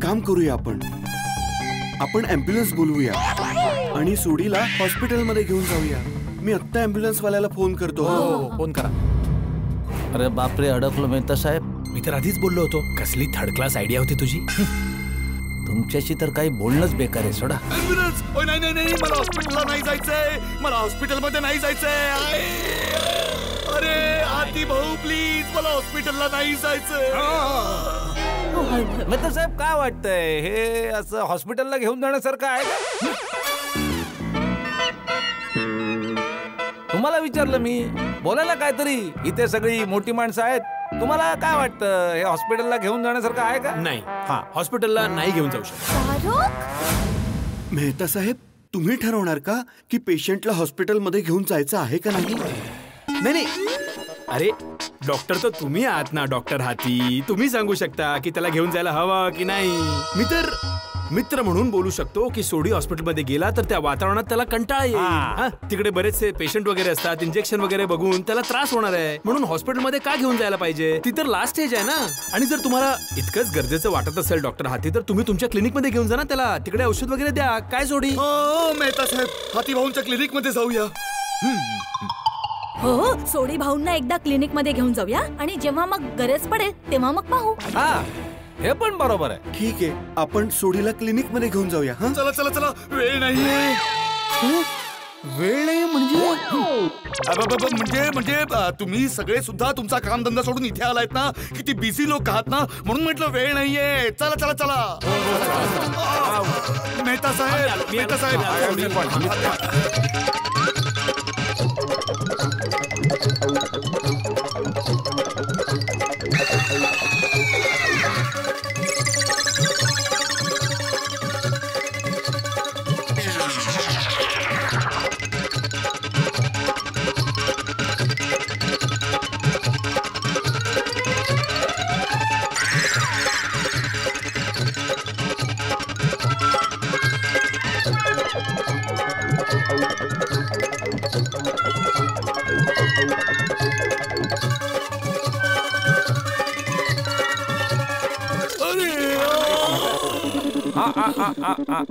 काम करूया, आपण ॲम्ब्युलन्स बोलवूया आणि सोडीला हॉस्पिटलमध्ये घेऊन जाऊया. मी आत्ता ॲम्ब्युलन्स वाल्याला फोन करतो. हो, फोन करा. अरे बापरे, अडकलो मेहता साहेब. मी तर आधीच बोललो होतो, कसली थर्ड क्लास आयडिया होती तुझी. तुमच्याशी तर काही बोलणंच बेकार आहे. सोडा. ॲम्ब्युलन्स. नाही नाही नाही, मला हॉस्पिटलला नाही जायचंय, मला हॉस्पिटलमध्ये नाही जायचंय. अरे हाती भाऊ प्लीज, मला हॉस्पिटलला नाही जायचंय. मेहता साहेब, काय वाटतंय हे असं हॉस्पिटलला घेऊन जाण्यासारखं आहे? तुम्हाला विचारलं मी, बोलायला काहीतरी. इथे सगळी मोठी माणसं आहेत. तुम्हाला काय वाटतं, हे हॉस्पिटलला घेऊन जाण्यासारखं आहे का? नाही, हा हॉस्पिटलला नाही घेऊन जाऊ शकत. मेहता साहेब, तुम्ही ठरवणार का की पेशंटला हॉस्पिटलमध्ये घेऊन जायचं आहे का नाही? नाही नाही, अरे डॉक्टर तर तुम्ही आहात ना, डॉक्टर हाती. तुम्ही सांगू शकता की त्याला घेऊन जायला हवं की नाही. मी तर मित्र म्हणून बोलू शकतो की सोडी हॉस्पिटलमध्ये गेला तर त्या वातावरणात त्याला कंटाळा येईल. तिकडे बरेचसे पेशंट वगैरे असतात, इंजेक्शन वगैरे बघून त्याला त्रास होणार आहे. म्हणून हॉस्पिटलमध्ये का घेऊन जायला पाहिजे? ती तर लास्ट स्टेज आहे ना. आणि जर तुम्हाला इतकंच गरजेचं वाटत असेल डॉक्टर हाती, तर तुम्ही तुमच्या क्लिनिकमध्ये घेऊन जा ना त्याला. तिकडे औषध वगैरे द्या. काय सोडी? मेहता साहेब, हाती भाऊंच्या क्लिनिकमध्ये जाऊया. हो, सोडी भाऊंना एकदा क्लिनिक मध्ये घेऊन जाऊया आणि जेव्हा मग गरज पडेल तेव्हा मग पाहू. हा, हे पण बरोबर आहे. ठीक आहे, आपण सोडीला क्लिनिक मध्ये घेऊन जाऊया. हा, चला चला चला, वेळ नाहीये. वेळ नाही म्हणजे म्हणजे तुम्ही सगळे सुद्धा तुमचा कामधंदा सोडून इथे आलायत ना, किती बिझी लोक आहात ना, म्हणून म्हटलं वेळ नाहीये. चला चला चला. मेहता साहेब, मेहता साहेब.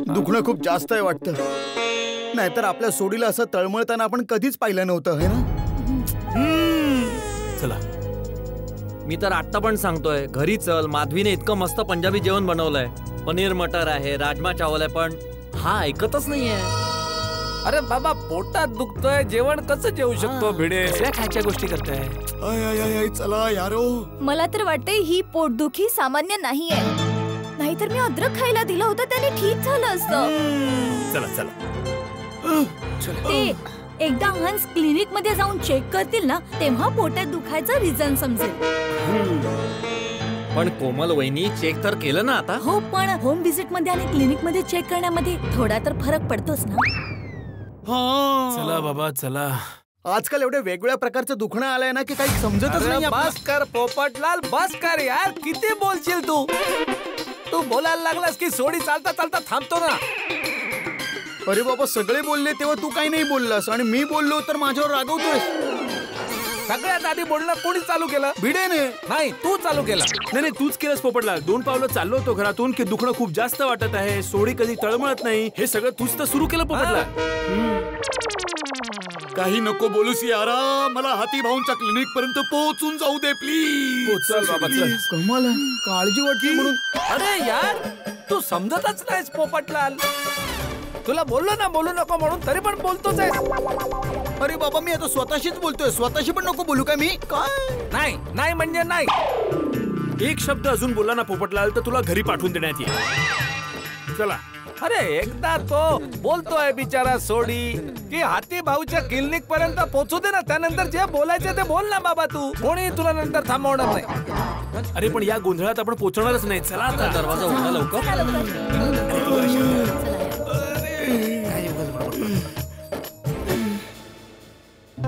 दुखणं खूप जास्त आहे वाटतं. नाहीतर आपल्या सोडीला असं तळमळताना आपण कधीच पाहिलं नव्हतं, है ना? चला. मी तर आता पण सांगतोय, घरी चल. माधवीने इतकं मस्त पंजाबी जेवण बनवलंय. पनीर मटर आहे, राजमा चावल आहे, पण हा ऐकतच नाहीये. अरे बाबा, पोटात दुखतोय, जेवण कसं जेवू शकतो? भिडे कसल्या खायच्या गोष्टी करताय? चला यारो. मला तर वाटतंय ही पोटदुखी सामान्य नाहीये. नाहीतर मी अद्रक खायला दिलं होतं, त्याने ठीक झालं असतं. चला चला. ते एकदा हंस क्लिनिक मध्ये जाऊन चेक करतील ना, तेव्हा पोटात दुखायचं रिझन समजेल. पण कोमल वहिनी, चेक तर केलं ना आता? हो, पण होम व्हिजिट मध्ये आणि क्लिनिक मध्ये चेक करण्यामध्ये थोडा तर फरक पडतोच ना. चला बाबा चला. आजकाल एवढे वेगवेगळ्या प्रकारचं दुखणं आलंय ना की काही समजतच नाही. बस कर पोपटलाल, बस कर यार. किती बोलशील तू? तू बोलायला लागलास की सोडी चालता चालता थांबतो ना. अरे बाबा, सगळे बोलले तेव्हा तू काही नाही बोललास आणि मी बोललो तर माझ्यावर रागवतोय. सगळ्यात आधी बोलणं कोणी चालू केलं? भिडेने. नाही, तू चालू केलं. नाही, तूच केलंस पोपटला. 2 पावलं चाललो होतो घरातून की दुखणं खूप जास्त वाटत आहे, सोडी कधी तळमळत नाही. हे सगळं तूच तर सुरू केलं पोपटला. काही नको बोलूस यारा, मला हाती भाऊंच्या क्लिनिक पर्यंत पोहोचून जाऊ दे प्लीज. चल बाबा चल. कमाल, काळजी वाटली म्हणून. अरे यार, तू समजतच नाहीस पोपटलाल. तुला बोललो ना बोलू नको म्हणून, तरी पण बोलतोच आहे. अरे बाबा, मी आता स्वतःशीच बोलतोय. स्वतःशी पण नको बोलू का मी? काय नाही नाही म्हणजे नाही. एक शब्द अजून बोलला ना पोपटलाल तर तुला घरी पाठवून देण्यात येईल. चला. अरे एकदा तो बोलतोय बिचारा सोडी की हाती भाऊच्या क्लिनिक पर्यंत पोहोचू दे ना, त्यानंतर जे बोलायचं ते बोल ना बाबा. तू कोणी तुला नंतर थांबवणार नाही. अरे पण या गोंधळात आपण पोहोचणारच नाही. चला आता. दरवाजा उघडा लवकर.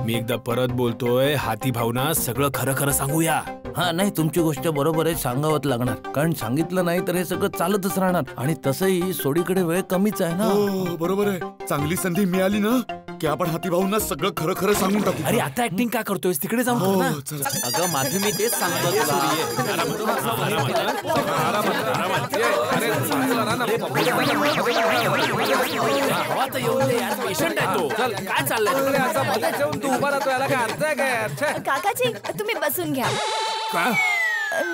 मी एकदा परत बोलतोय, हाती भावना सगळं खरं खरं सांगूया. हा, नाही, तुमची गोष्ट बरोबर आहे. सांगावंच लागणार, कारण सांगितलं नाही तर हे सगळं चालतच राहणार. आणि तसंही सोडीकडे वेळ कमीच आहे ना. बरोबर आहे. चांगली संधी मिळाली ना की आपण हाती भाऊंना सगळं खरं खरं सांगून टाकू. अरे आता ऍक्टिंग का करतोयस? तिकडे जाऊन कर ना. हो, चला. अगं माधवी मी तेच सांगतो पेशंट आहे तो. चल काय चाललंय? असा मध्ये ठेवून तू उभा राहतो, याला काय अर्थ आहे काय? अच्छा. काकाजी तुम्ही बसून घ्या. का?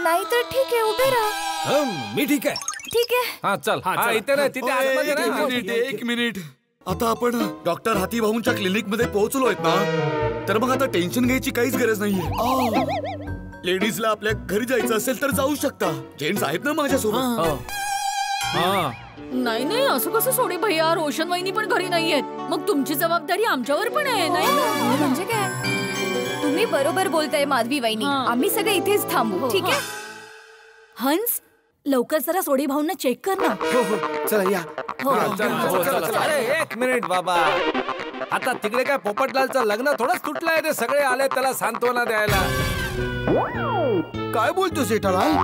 नाहीतर ठीक आहे, उभे राहा. मी ठीक आहे. ठीक आहे. हा चल. हा, हा चला. इथे नाही, तिथे आतमध्ये एक नाही. मिनिट, एक मिनिट. आता आपण डॉक्टर हाती भाऊंच्या क्लिनिक मध्ये पोहोचलो आहेत ना, तर मग आता टेन्शन घ्यायची काहीच गरज नाहीये. लेडीजला आपल्या घरी जायचं असेल तर जाऊ शकता. जेंट्स आहेत ना माझ्यासोबत. नाही नाही, असं कसं सोडी भैया, रोशन वहिनी पण घरी नाहीयेत. मग तुमची जबाबदारी आमच्यावर पण आहे, नाही ना? म्हणजे काय? तुम्ही बरोबर बोलताय माधवी वहिनी. हा. आम्ही सगळे इथेच थांबू, ठीक आहे? हंस, लवकर जरा सोडी भाऊंना चेक कर ना. चला या. अरे एक मिनिट बाबा, आता तिकडे काय पोपटलालचं लग्न थोडंच तुटलंय, ते सगळे आले त्याला सांत्वना द्यायला. काय बोलतोस जेठालाल?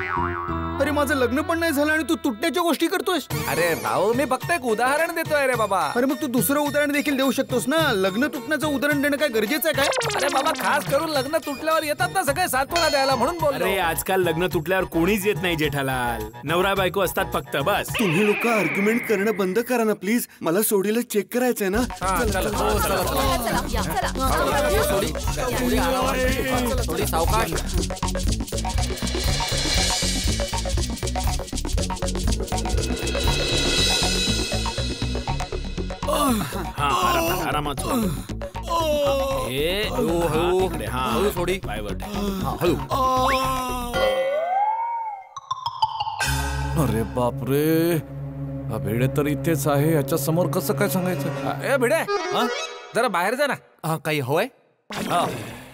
अरे माझं लग्न पण नाही झालं आणि तू तुटण्याच्या गोष्टी करतोयस. अरे भाऊ, मी फक्त एक उदाहरण देतोय रे बाबा. अरे मग तू दुसरं उदाहरण देखील देऊ शकतोस ना. लग्न तुटण्याचं उदाहरण देणं काय गरजेचं आहे काय? अरे बाबा, खास करून लग्न तुटल्यावर येतात ना सगळे सांत्वना द्यायला, म्हणून बोललो. अरे आजकाल लग्न तुटल्यावर कोणीच येत नाही जेठालाल. नवरा बायको असतात फक्त, बस. तुम्ही लोक आर्ग्युमेंट करणं बंद करा ना प्लीज. मला सोडीला चेक करायचंय ना. थोडी सावकाश. आरामात हळू सोडी. पायवट. हळू. अरे बापरे, हा भिडे तर इथेच आहे, याच्या समोर कसं काय सांगायचं? ए भिडे, हा? जरा बाहेर जा ना. हा, काही हवंय? हा,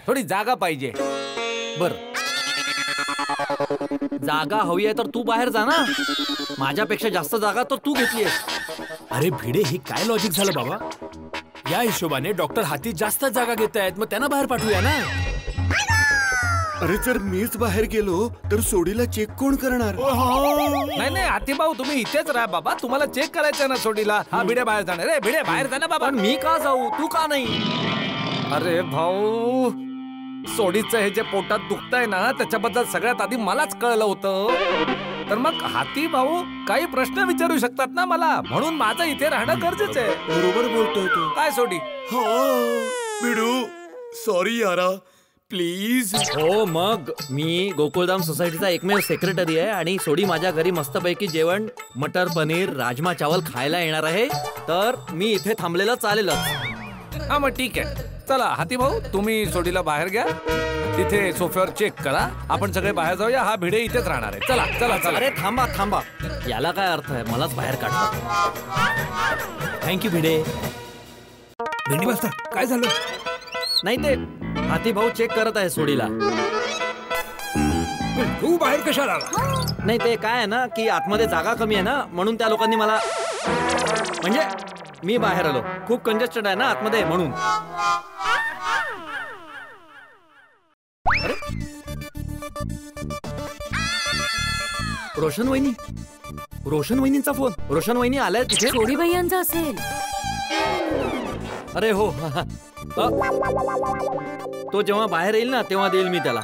थोडी जागा पाहिजे. बर, जागा हवी आहे तर तू बाहेर जा ना. माझ्यापेक्षा जास्त जागा तर तू घेतलीयस. अरे भिडे, हे काय लॉजिक झालं बाबा? या हिशोबाने डॉक्टर हाती जास्त जागा घेत आहेत, मग त्यांना बाहेर पाठवूया ना. अरे जर मीच बाहेर गेलो तर सोडीला चेक कोण करणार? नाही नाही, हाती भाऊ तुम्ही इथेच राहा बाबा, तुम्हाला चेक करायचं ना सोडीला. हा भिडे बाहेर जाणार. रे भिडे बाहेर जा ना बाबा. पण मी का जाऊ, तू का नाही? अरे भाऊ, सोडीचं हे जे पोटात दुखतंय ना, त्याच्याबद्दल सगळ्यात आधी मलाच कळलं होतं. तर मग हाती भाऊ काही प्रश्न विचारू शकतात ना मला, म्हणून माझं इथे राहणं गरजेचं आहे. बरोबर बोलतोय तू. काय सोडी? बिडू, सॉरी यारा, प्लीज. हो, मग मी गोकुळधाम सोसायटीचा एकमेव सेक्रेटरी आहे आणि सोडी माझ्या घरी मस्तपैकी जेवण, मटर पनीर, राजमा चावल खायला येणार आहे, तर मी इथे थांबलेलं चालेलच. हा मग ठीक आहे. चला हाती भाऊ, तुम्ही सोडीला बाहेर घ्या, तिथे सोफ्यावर चेक करा. आपण सगळे बाहेर जाऊया. हा भिडे इथेच राहणार आहे. चला चला चला. अरे थांबा थांबा, याला काय अर्थ आहे? मलाच बाहेर काढतो. थँक्यू भिडे. भेंडी मास्तर, काय झालं? नाही, ते हाती भाऊ चेक करत आहे सोडीला. तू बाहेर कशाला आला? नाही, ते काय आहे ना की आतमध्ये जागा कमी आहे ना, म्हणून त्या लोकांनी मला, म्हणजे मी बाहेर आलो. खूप कंजेस्टेड आहे ना आतमध्ये, म्हणून. अरे, रोशन वहिनी, रोशन वहिनींचा फोन. रोशन वहिनी आलाय तिथे. सोडी भैयांचा असेल. अरे हो, तो जेव्हा बाहेर येईल ना तेव्हा देईल मी त्याला.